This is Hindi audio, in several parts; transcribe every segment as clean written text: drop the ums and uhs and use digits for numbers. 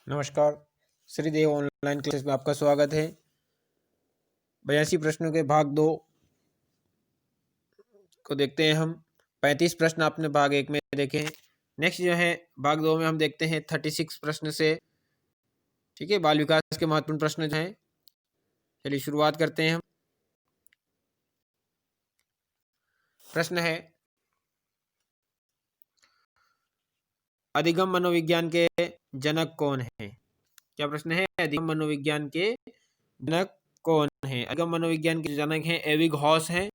नमस्कार। श्रीदेव ऑनलाइन क्लासेस में आपका स्वागत है। 82 प्रश्नों के भाग 2 को देखते हैं हम। 35 प्रश्न आपने भाग 1 में देखे हैं। नेक्स्ट जो है भाग 2 में हम देखते हैं 36 प्रश्न से। ठीक है, बाल विकास के महत्वपूर्ण प्रश्न जो हैं। चलिए शुरुआत करते हैं हम। प्रश्न है, अधिगम मनोविज्ञान के जनक कौन है? क्या प्रश्न है? अधिगम मनोविज्ञान के जनक कौन है? अधिगम मनोविज्ञान के जनक हैं एविग हॉस हैं।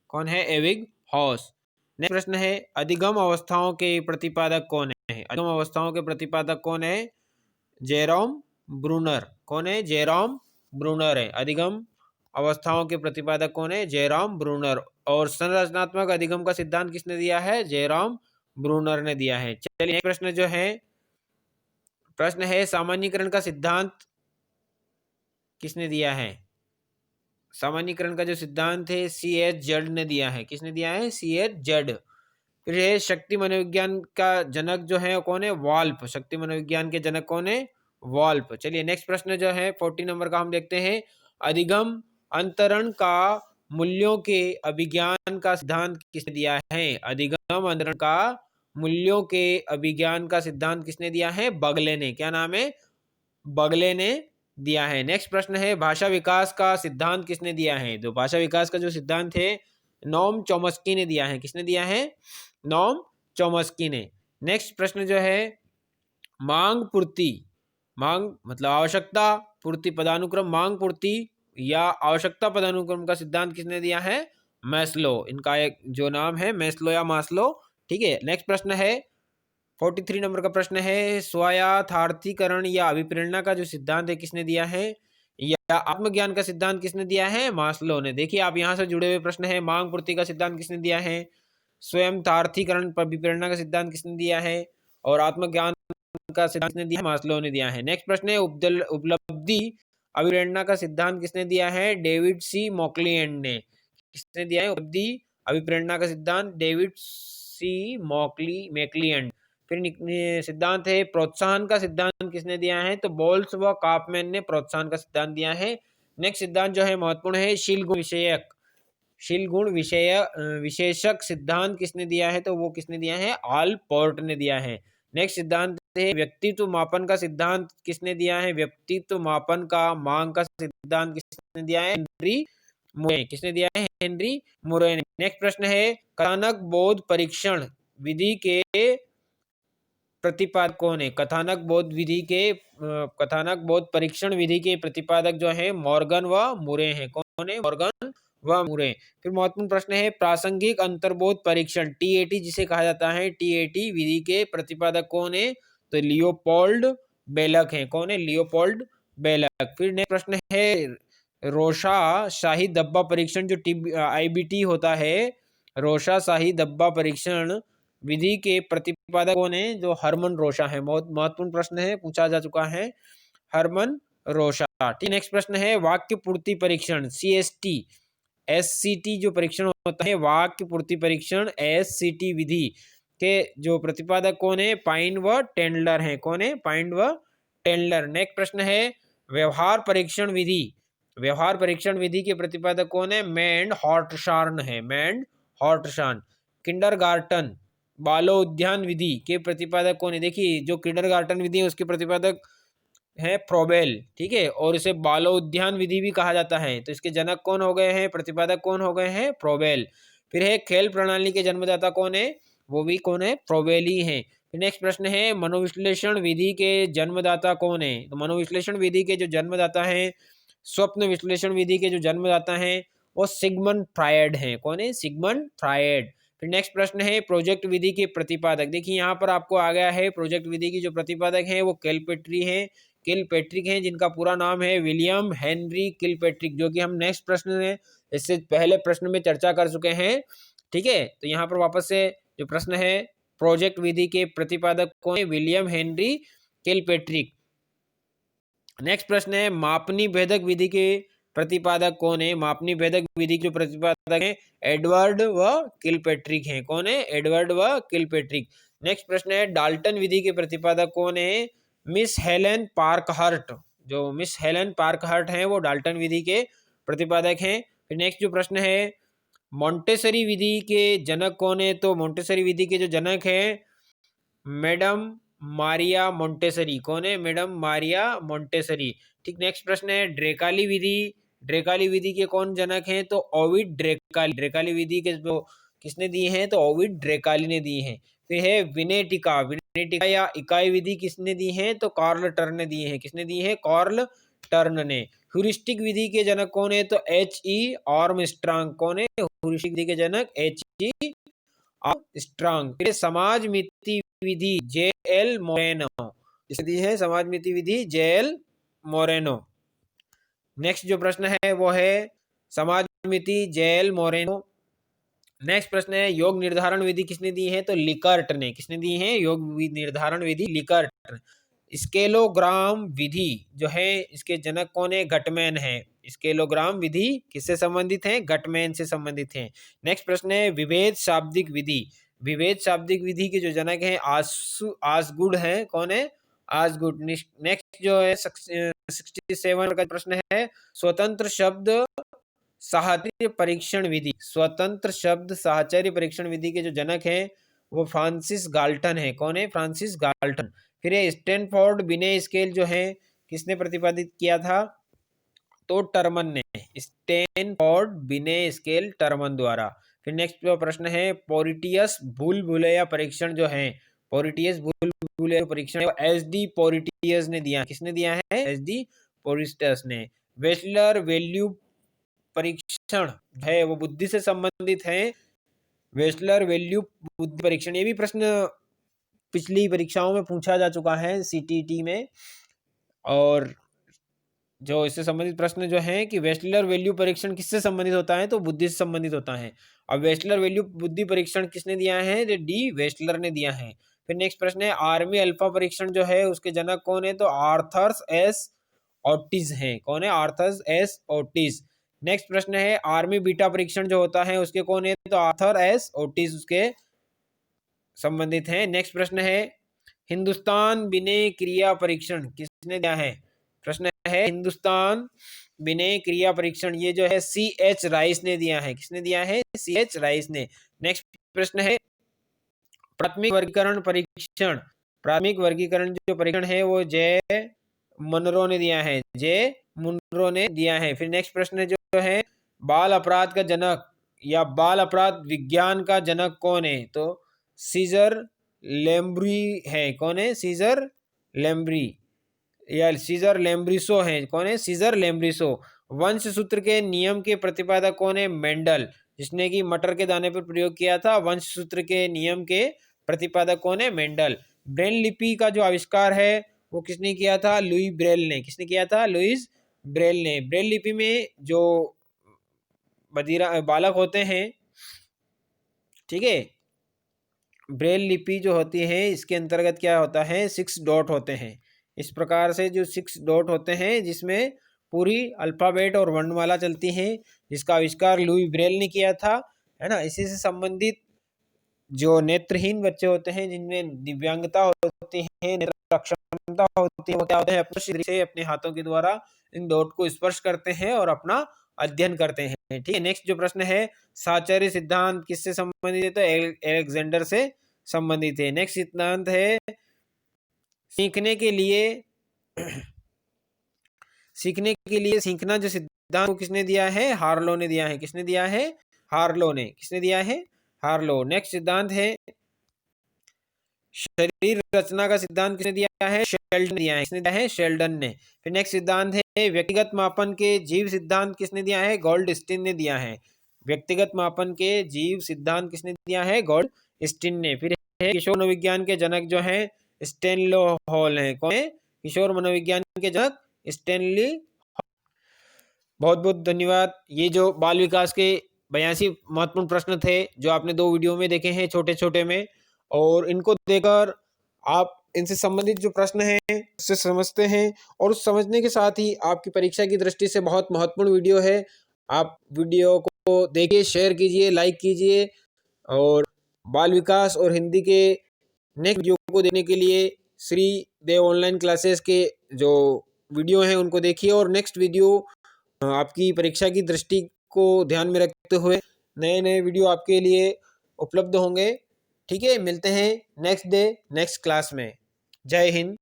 कौन है? एविग हॉस। नेक्स्ट प्रश्न है, अधिगम अवस्थाओं के प्रतिपादक कौन है? अधिगम अवस्थाओं के प्रतिपादक कौन है? Jerome Bruner. कौन है? जेरोम ब्रूनर है। अधिगम अवस्थाओं के प्रतिपादक कौन है? Jerome Bruner. और संरचनात्मक अधिगम का सिद्धांत किसने दिया है? जेरोम ब्रूनर ने दिया है। चलिए प्रश्न जो है, प्रश्न है सामान्यीकरण का सिद्धांत किसने दिया है? सामान्यीकरण का जो सिद्धांत है C.H. जड ने दिया है। किसने दिया है? C.H. जड। फिर है शक्ति मनोविज्ञान का जनक जो है कौन है? वॉल्फ। शक्ति मनोविज्ञान के जनक कौन है? वॉल्फ। चलिए नेक्स्ट प्रश्न जो है 40 नंबर का हम देखते हैं। अधिगम अंतरण का मूल्यों के अभिज्ञान का सिद्धांत किसने दिया है? अधिगम अंतरण का मूल्यों के अभिज्ञान का सिद्धांत किसने दिया है? बगले ने। क्या नाम है? बगले ने दिया है। नेक्स्ट प्रश्न है, भाषा विकास का सिद्धांत किसने दिया है? तो भाषा विकास का जो सिद्धांत है नॉम चॉम्स्की ने दिया है। किसने दिया है? नॉम चॉम्स्की ने। नेक्स्ट प्रश्न जो है, मांग पूर्ति, मांग मतलब आवश्यकता पूर्ति पदानुक्रम, मांग पूर्ति या आवश्यकता पदानुक्रम का सिद्धांत किसने दिया है? मैस्लो। इनका एक जो नाम है मैस्लो या मास्लो। ठीक है। नेक्स्ट प्रश्न है 43 नंबर का प्रश्न है, स्वायत्तार्थीकरण या अभिप्रेरणा का जो सिद्धांत है किसने दिया है? या आत्मज्ञान का सिद्धांत किसने दिया है? मास्लो ने। देखिए आप यहां से जुड़े हुए प्रश्न है, मांग पूर्ति का सिद्धांत किसने दिया है? स्वयं तार्थीकरण पर अभिप्रेरणा का सिद्धांत किसने दिया है? और आत्मज्ञान का सिद्धांत किसने दिया? मास्लो ने दिया है। नेक्स्ट प्रश्न है, उपलब्धि अभिप्रेरणा का सिद्धांत किसने दिया है? डेविड सी मॉकलीएंड ने। किसने दिया है उपलब्धि अभिप्रेरणा का सिद्धांत? डेविड सी मैकलीएंड। फिर सिद्धांत है प्रोत्साहन का सिद्धांत किसने दिया है? तो बोल्स व काफमैन ने प्रोत्साहन का सिद्धांत दिया है। नेक्स्ट सिद्धांत जो है महत्वपूर्ण है, शील गुण विषयक, शील गुण विशेषक सिद्धांत किसने दिया है? तो वो किसने दिया है? आलपोर्ट ने दिया है। नेक्स्ट सिद्धांत है व्यक्तित्व मापन का सिद्धांत किसने दिया है? व्यक्तित्व मापन का मांग का सिद्धांत किसने दिया है? हेनरी मुरे। किसने दिया है? हेनरी मुरे ने। नेक्स्ट प्रश्न है, कथानक बोध परीक्षण विधि के प्रतिपादक कौन है? कथानक बोध विधि के कथानक बोध परीक्षण विधि के प्रतिपादक जो है मॉर्गन व मुरे हैं। कौन है? मॉर्गन व मुरे। फिर महत्वपूर्ण प्रश्न है, प्रासंगिक अंतर्बोध परीक्षण TAT जिसे कहा जाता है, TAT विधि के प्रतिपादक कौन है? तो लियोपोल्ड बेलक है। कौन है? लियोपोल्ड बेलक। फिर नेक्स्ट प्रश्न है, रोशा शाही धब्बा परीक्षण जो IBT होता है, रोशा शाही धब्बा परीक्षण विधि के प्रतिपादक कौन है? जो हरमन रोशा है। बहुत महत्वपूर्ण प्रश्न है, पूछा जा चुका है, हरमन रोशा। ठीक। नेक्स्ट प्रश्न है, वाक्य पूर्ति परीक्षण CST SCT जो परीक्षण होता है, वाक्य पूर्ति परीक्षण SCT विधि के जो प्रतिपादक कौन है? पाइन व टेंडलर है। कौन है? पाइन व टेंडलर। नेक्स्ट प्रश्न है, व्यवहार परीक्षण विधि, व्यवहार परीक्षण विधि के प्रतिपादक कौन है? मैंड हॉर्टशार्न है। मैंड हॉर्टशार्न। किंडरगार्टन बालो उद्यान विधि के प्रतिपादक कौन है? देखिए जो किंडरगार्टन विधि है उसके प्रतिपादक है फ्रोबेल। ठीक है। और इसे बालो उद्यान विधि भी कहा जाता है। तो इसके जनक कौन हो गए हैं? प्रतिपादक कौन हो गए हैं? फ्रोबेल। फिर है खेल प्रणाली के जन्मदाता कौन है? वो भी कौन है? फ्रोबेल ही है। फिर नेक्स्ट प्रश्न है, मनोविश्लेषण विधि के जन्मदाता कौन है? तो मनोविश्लेषण विधि के जो जन्मदाता है, स्वप्न विश्लेषण विधि के जो जन्मदाता हैं वो सिगमंड फ्रायड हैं। कौन है? Sigmund Freud. फिर नेक्स्ट प्रश्न है, प्रोजेक्ट विधि के प्रतिपादक। देखिए यहाँ पर आपको आ गया है, प्रोजेक्ट विधि की जो प्रतिपादक हैं वो किलपेट्री हैं, किलपेट्रिक हैं, जिनका पूरा नाम है विलियम हेनरी किलपेट्रिक, जो कि हम नेक्स्ट प्रश्न में इससे पहले प्रश्न में चर्चा कर चुके हैं। ठीक है। तो यहाँ पर वापस से जो प्रश्न है, प्रोजेक्ट विधि के प्रतिपादक कौन है? William Henry किलपेट्रिक। नेक्स्ट प्रश्न है, मापनी भेदक विधि के प्रतिपादक कौन है? मापनी भेदक विधि के प्रतिपादक हैं एडवर्ड व किलपेट्रिक हैं। कौन है? एडवर्ड व किलपेट्रिक। नेक्स्ट प्रश्न है, डाल्टन विधि के प्रतिपादक कौन है? मिस हेलेन पार्कहर्ट, जो मिस हेलेन पार्कहर्ट हैं वो डाल्टन विधि के प्रतिपादक हैं। फिर नेक्स्ट जो प्रश्न है, मोंटेसरी विधि के जनक कौन है? तो मोंटेसरी विधि के जो जनक हैं मैडम मारिया मोंटेसरी। कौन है? Madam Maria Montessori. ठीक, नेक्स्ट प्रश्न है, ड्रेकाली विधि, ड्रेकाली विधि के कौन जनक हैं? तो ओविड ड्रेकाली। ड्रेकाली विधि के जो किसने दिए हैं? तो ओविड ड्रेकाली ने दिए हैं। फिर है विनेटिका, विनेटिका या इकाई विधि किसने दी है? तो कार्ल टर्न ने दिए हैं। किसने दिए हैं? कार्ल टर्न ने। ह्यूरिस्टिक विधि के जनक कौन है? तो H.E. आर्मस्ट्रांग। कौन है ह्यूरिस्टिक विधि के जनक? H.E. आर्मस्ट्रांग। फिर समाज मिति विधि J.L. मोरेनो, इसे दी है समाज मिति विधि J.L. मोरेनो। नेक्स्ट जो प्रश्न है वो है समाज मिति J.L. मोरेनो। नेक्स्ट प्रश्न है, योग निर्धारण विधि किसने दी है? तो लिकर्ट ने। किसने दी है? योग निर्धारण विधि लिकर्ट। स्केलोग्राम विधि जो है इसके जनक कौन है? गटमैन है। स्केलोग्राम विधि किससे संबंधित है? गटमैन से संबंधित है। नेक्स्ट प्रश्न है, विभेद शाब्दिक विधि, विभेद शाब्दिक विधि के जो जनक हैं आसगुड है। कौन है? आसगुड। नेक्स्ट जो है 67 का प्रश्न है, स्वतंत्र शब्द साहचर्य परीक्षण विधि, स्वतंत्र शब्द साहचर्य परीक्षण विधि के जो जनक हैं वो फ्रांसिस गाल्टन है। कौन है? Francis Galton. फिर ये स्टैनफोर्ड बिने स्केल जो है किसने प्रतिपादित किया था? तो टर्मन ने। स्टैनफोर्ड बिने स्केल टर्मन द्वारा। फिर नेक्स्ट जो प्रश्न है, पोरिटियस भूल भुलैया परीक्षण जो है, पोरिटियस भूल भुलैया परीक्षण SD पोरिटियस ने दिया। किसने दिया है? SD पोरिटियस ने। वेस्लर वैल्यू परीक्षण है वो बुद्धि से संबंधित है। वेस्लर वैल्यू बुद्धि परीक्षण, ये भी प्रश्न पिछली परीक्षाओं में पूछा जा चुका है CTT में। और जो इससे संबंधित प्रश्न जो है कि वेस्लर वैल्यू परीक्षण किससे संबंधित होता है? तो बुद्धि से संबंधित होता है। अब वेस्लर वैल्यू बुद्धि परीक्षण किसने दिया है? तो D वेस्लर ने दिया है। फिर नेक्स्ट प्रश्न है, आर्मी अल्फा परीक्षण जो है उसके जनक कौन है? तो आर्थर S ओटिस है। कौन है? Arthur S Otis. नेक्स्ट प्रश्न है, आर्मी बीटा परीक्षण जो होता है उसके कौन है? तो आर्थर S ओटिस उसके संबंधित हैं। नेक्स्ट प्रश्न है, हिंदुस्तान विनय क्रिया परीक्षण किसने दिया है? प्रश्न है, हिंदुस्तान विनय क्रिया परीक्षण ये जो है CH राइस ने दिया है। किसने दिया है? CH राइस ने। नेक्स्ट प्रश्न है, प्राथमिक वर्गीकरण परीक्षण, प्राथमिक वर्गीकरण जो परीक्षण है वो J. मुनरो ने दिया है। J. मुनरो ने दिया है। फिर नेक्स्ट प्रश्न जो है, बाल अपराध का जनक या बाल अपराध विज्ञान का जनक कौन है? तो सीजर लेम्ब्री है। कौन है? सीजर लेम्ब्री या सीजर लेम्ब्रिसो है। कौन है? सीजर लेम्ब्रिसो। वंश सूत्र के नियम के प्रतिपादक कौन है? मेंडल, जिसने कि मटर के दाने पर प्रयोग किया था। वंश सूत्र के नियम के प्रतिपादक कौन है? मेंडल। ब्रेल लिपि का जो आविष्कार है वो किसने किया था? लुई ब्रेल ने। किसने किया था? लुईस ब्रेल ने। ब्रेल लिपि में जो बधिरा बालक होते हैं, ठीक है, ब्रेल लिपि जो होती है इसके अंतर्गत क्या होता है? 6 डॉट होते हैं। इस प्रकार से जो 6 डॉट होते हैं जिसमें पूरी अल्फाबेट और वर्णमाला चलती है, जिसका आविष्कार लुई ब्रेल ने किया था, है ना। इसी से संबंधित जो नेत्रहीन बच्चे होते हैं जिनमें दिव्यांगता होती है, नेत्र अक्षमता होती है, वो क्या होते हैं? अपने हाथों के द्वारा इन डॉट को स्पर्श करते हैं और अपना अध्ययन करते हैं। ठीक है, नेक्स्ट जो प्रश्न है, साहचर्य सिद्धांत किससे संबंधित है? तो एलेक्जेंडर से संबंधित है। नेक्स्ट सिद्धांत है, सीखने के लिए सीखना जो सिद्धांत को किसने दिया है? हार्लो ने दिया है। किसने दिया है? हार्लो ने। किसने दिया है? हार्लो। नेक्स्ट सिद्धांत है, शरीर रचना का सिद्धांत किसने दिया है? शेल्डन ने दिया है। किसने दिया है? शेल्डन ने। फिर नेक्स्ट सिद्धांत है, व्यक्तिगत मापन के जीव सिद्धांत किसने दिया है? गोल्डस्टीन ने दिया है। व्यक्तिगत मापन के जीव सिद्धांत किसने दिया है? गोल्डस्टीन ने। फिर है, किशोर मनोविज्ञान के जनक जो है स्टैनलो हॉल है। कौन है? किशोर मनोविज्ञान के जनक स्टैनली। बहुत बहुत धन्यवाद। ये जो बाल विकास के 82 महत्वपूर्ण प्रश्न थे जो आपने 2 वीडियो में देखे हैं छोटे छोटे में, और इनको देखकर आप इनसे संबंधित जो प्रश्न हैं उससे समझते हैं, और उस समझने के साथ ही आपकी परीक्षा की दृष्टि से बहुत महत्वपूर्ण वीडियो है। आप वीडियो को देखिए, शेयर कीजिए, लाइक कीजिए, और बाल विकास और हिंदी के नेक्स्ट वीडियो को देखने के लिए श्री देव ऑनलाइन क्लासेस के जो वीडियो हैं उनको देखिए, और नेक्स्ट वीडियो आपकी परीक्षा की दृष्टि को ध्यान में रखते हुए नए नए वीडियो आपके लिए उपलब्ध होंगे। ठीक है, मिलते हैं नेक्स्ट डे नेक्स्ट क्लास में। जय हिंद।